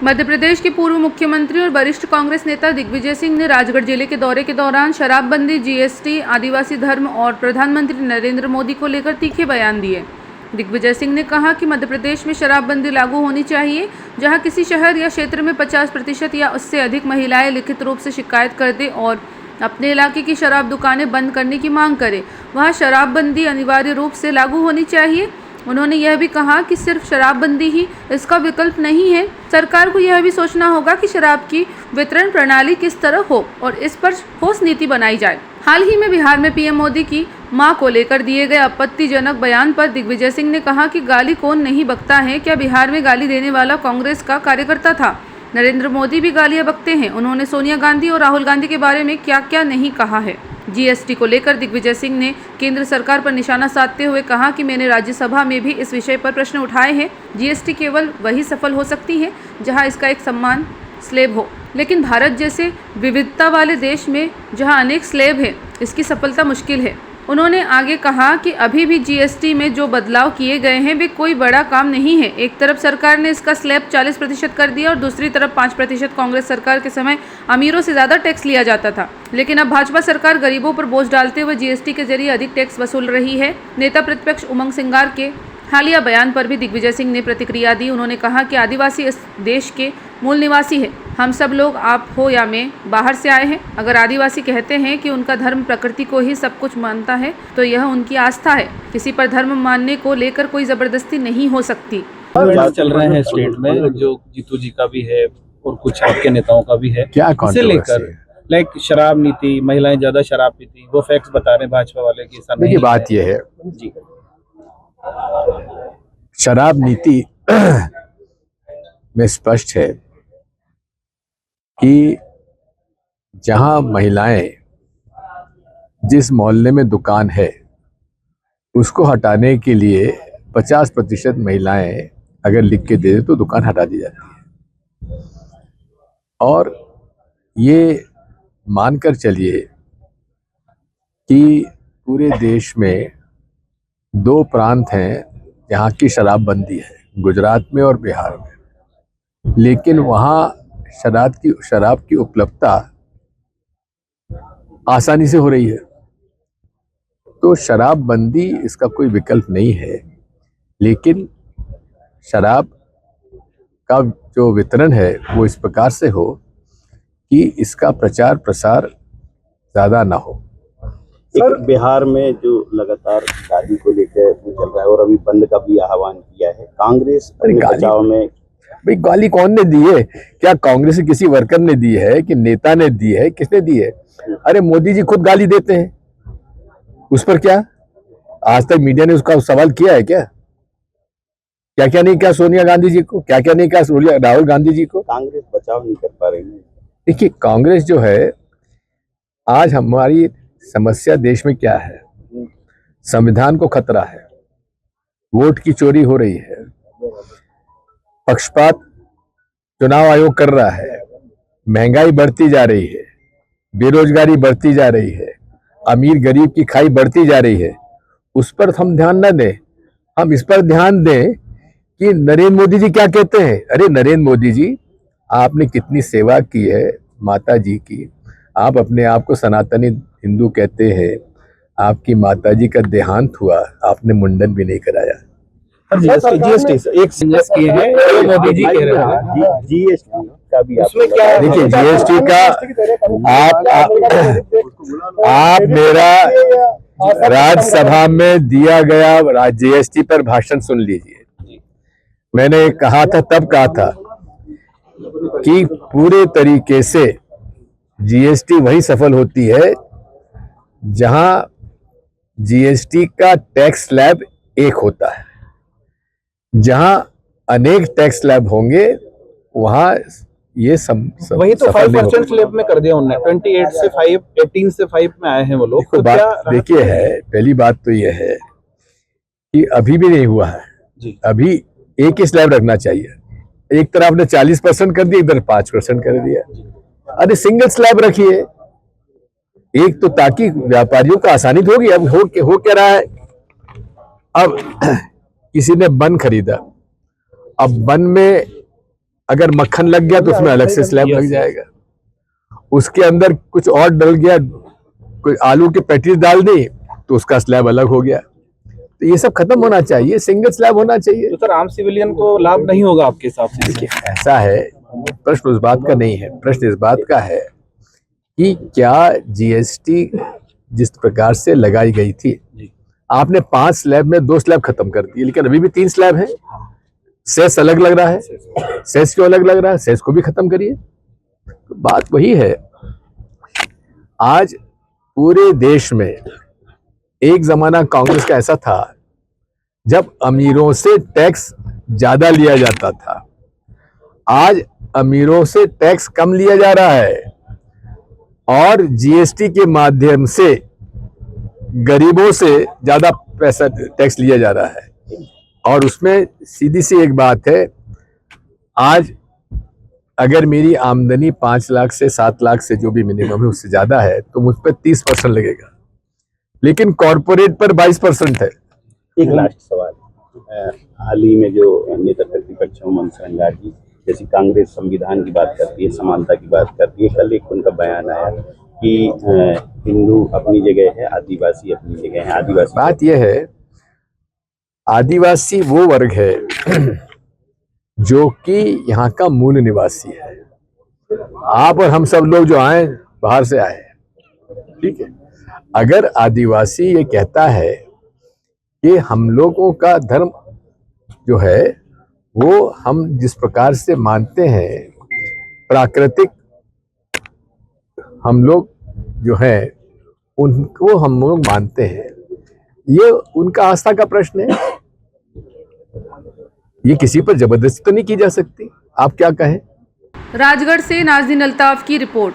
मध्य प्रदेश के पूर्व मुख्यमंत्री और वरिष्ठ कांग्रेस नेता दिग्विजय सिंह ने राजगढ़ जिले के दौरे के दौरान शराबबंदी, जीएसटी, आदिवासी धर्म और प्रधानमंत्री नरेंद्र मोदी को लेकर तीखे बयान दिए। दिग्विजय सिंह ने कहा कि मध्य प्रदेश में शराबबंदी लागू होनी चाहिए। जहां किसी शहर या क्षेत्र में 50% या उससे अधिक महिलाएं लिखित रूप से शिकायत कर दें और अपने इलाके की शराब दुकानें बंद करने की मांग करें, वहां शराबबंदी अनिवार्य रूप से लागू होनी चाहिए। उन्होंने यह भी कहा कि सिर्फ शराबबंदी ही इसका विकल्प नहीं है। सरकार को यह भी सोचना होगा कि शराब की वितरण प्रणाली किस तरह हो और इस पर ठोस नीति बनाई जाए। हाल ही में बिहार में पीएम मोदी की मां को लेकर दिए गए आपत्तिजनक बयान पर दिग्विजय सिंह ने कहा कि गाली कौन नहीं बकता है। क्या बिहार में गाली देने वाला कांग्रेस का कार्यकर्ता था? नरेंद्र मोदी भी गालियां बकते हैं। उन्होंने सोनिया गांधी और राहुल गांधी के बारे में क्या क्या नहीं कहा है। जीएसटी को लेकर दिग्विजय सिंह ने केंद्र सरकार पर निशाना साधते हुए कहा कि मैंने राज्यसभा में भी इस विषय पर प्रश्न उठाए हैं। जीएसटी केवल वही सफल हो सकती है जहां इसका एक समान स्लैब हो, लेकिन भारत जैसे विविधता वाले देश में जहां अनेक स्लैब है, इसकी सफलता मुश्किल है। उन्होंने आगे कहा कि अभी भी जीएसटी में जो बदलाव किए गए हैं वे कोई बड़ा काम नहीं है। एक तरफ सरकार ने इसका स्लैब 40% कर दिया और दूसरी तरफ 5% कांग्रेस सरकार के समय अमीरों से ज़्यादा टैक्स लिया जाता था, लेकिन अब भाजपा सरकार गरीबों पर बोझ डालते हुए जीएसटी के जरिए अधिक टैक्स वसूल रही है। नेता प्रतिपक्ष उमंग सिंगार के हालिया बयान पर भी दिग्विजय सिंह ने प्रतिक्रिया दी। उन्होंने कहा कि आदिवासी इस देश के मूल निवासी है। हम सब लोग, आप हो या मैं, बाहर से आए हैं। अगर आदिवासी कहते हैं कि उनका धर्म प्रकृति को ही सब कुछ मानता है तो यह उनकी आस्था है। किसी पर धर्म मानने को लेकर कोई जबरदस्ती नहीं हो सकती। चल रहे हैं स्टेट में, जो जीतू जी का भी है और कुछ आपके नेताओं का भी है, क्या इसे लेकर लाइक शराब नीति, महिलाएं ज्यादा शराब पीती, वो फैक्ट्स बता रहे हैं भाजपा वाले की। देखिए, बात यह है जी, शराब नीति में स्पष्ट है कि जहां महिलाएं, जिस मोहल्ले में दुकान है उसको हटाने के लिए 50% महिलाएं अगर लिख के दे दे तो दुकान हटा दी जाती है। और ये मानकर चलिए कि पूरे देश में 2 प्रांत हैं जहाँ की शराबबंदी है, गुजरात में और बिहार में, लेकिन वहाँ शराब की उपलब्धता आसानी से हो रही है। तो शराबबंदी इसका कोई विकल्प नहीं है, लेकिन शराब का जो वितरण है वो इस प्रकार से हो कि इसका प्रचार प्रसार ज़्यादा ना हो। एक बिहार में जो लगातार शादी को लेकर चल रहा है और अभी बंद का भी आह्वान किया है, कांग्रेस बचाव में। भाई, गाली कौन ने दी है? क्या कांग्रेस के किसी वर्कर ने दी है कि नेता ने दी है? किसने दी है? अरे मोदी जी खुद गाली देते हैं, उस पर क्या आज तक मीडिया ने उसका सवाल किया है? क्या क्या नहीं किया सोनिया गांधी जी को, क्या क्या नहीं किया राहुल गांधी जी को? कांग्रेस बचाव नहीं कर पा रही है। देखिए, कांग्रेस जो है, आज हमारी समस्या देश में क्या है? संविधान को खतरा है, वोट की चोरी हो रही है, पक्षपात चुनाव आयोग कर रहा है, महंगाई बढ़ती जा रही है, बेरोजगारी बढ़ती जा रही है, अमीर गरीब की खाई बढ़ती जा रही है। उस पर हम ध्यान न दें, हम इस पर ध्यान दें कि नरेंद्र मोदी जी क्या कहते हैं। अरे नरेंद्र मोदी जी, आपने कितनी सेवा की है माता जी की, आप अपने आप को सनातनी हिंदू कहते हैं, आपकी माता जी का देहांत हुआ, आपने मुंडन भी नहीं कराया। जीएसटी एक संजस किए हैं, तो मोदी जी कह रहे हैं जीएसटी का भी उसमें क्या है? देखिए, जीएसटी का आप मेरा राज्यसभा में दिया गया जीएसटी पर भाषण सुन लीजिए। मैंने कहा था, तब कहा था कि पूरे तरीके से जीएसटी वही सफल होती है जहां जीएसटी का टैक्स स्लैब एक होता है। जहां अनेक टैक्स स्लैब होंगे वहां ये वही तो 5% स्लैब में कर दिया उन्होंने। 28 से 5, 18 से 5 में आए हैं वो लोग। तो बात देखिए है, पहली बात तो ये है कि अभी भी नहीं हुआ है जी। अभी एक ही स्लैब रखना चाहिए। एक तरफ आपने 40% कर दिया, इधर 5% कर दिया। अरे सिंगल स्लैब रखिए एक तो, ताकि व्यापारियों को आसानी तो होगी। अब हो क्या रहा है, अब किसी ने बन खरीदा, अब बन में अगर मक्खन लग गया तो उसमें अलग से स्लैब लग जाएगा, उसके अंदर कुछ और डल गया, कोई आलू के पैटीज डाल दी तो उसका स्लैब अलग हो गया। तो ये सब खत्म होना चाहिए, सिंगल स्लैब होना चाहिए। तो सर आम सिविलियन को लाभ नहीं होगा आपके हिसाब से? देखिए ऐसा है, प्रश्न उस बात का नहीं है, प्रश्न इस बात का है कि क्या जीएसटी जिस प्रकार से लगाई गई थी, आपने 5 स्लैब में 2 स्लैब खत्म कर दिए, लेकिन अभी भी 3 स्लैब है। सेस अलग लग रहा है, सेस क्यों अलग लग रहा है? सेस को भी खत्म करिए। तो बात वही है, आज पूरे देश में एक जमाना कांग्रेस का ऐसा था जब अमीरों से टैक्स ज्यादा लिया जाता था, आज अमीरों से टैक्स कम लिया जा रहा है और जीएसटी के माध्यम से गरीबों से ज्यादा पैसा टैक्स लिया जा रहा है। और उसमें सीधी सी एक बात है, आज अगर मेरी आमदनी 5 लाख से 7 लाख से जो भी मिनिमम है उससे ज्यादा है तो मुझ पर 30% लगेगा, लेकिन कॉर्पोरेट पर 22% है। एक लास्ट सवाल, हाल ही में जो नेता प्रतिपक्ष उमंग सरंगार जी, जैसे कांग्रेस संविधान की बात करती है, समानता की बात करती है, कल एक उनका बयान आया कि हिंदू अपनी जगह है, आदिवासी अपनी जगह है। आदिवासी बात यह है, आदिवासी वो वर्ग है जो कि यहाँ का मूल निवासी है। आप और हम सब लोग जो आए बाहर से आए, ठीक है। अगर आदिवासी ये कहता है कि हम लोगों का धर्म जो है वो हम जिस प्रकार से मानते हैं, प्राकृतिक हम लोग जो है उनको हम लोग मानते हैं, ये उनका आस्था का प्रश्न है। ये किसी पर जबरदस्ती तो नहीं की जा सकती, आप क्या कहें। राजगढ़ से नाज़रीन अल्ताफ की रिपोर्ट।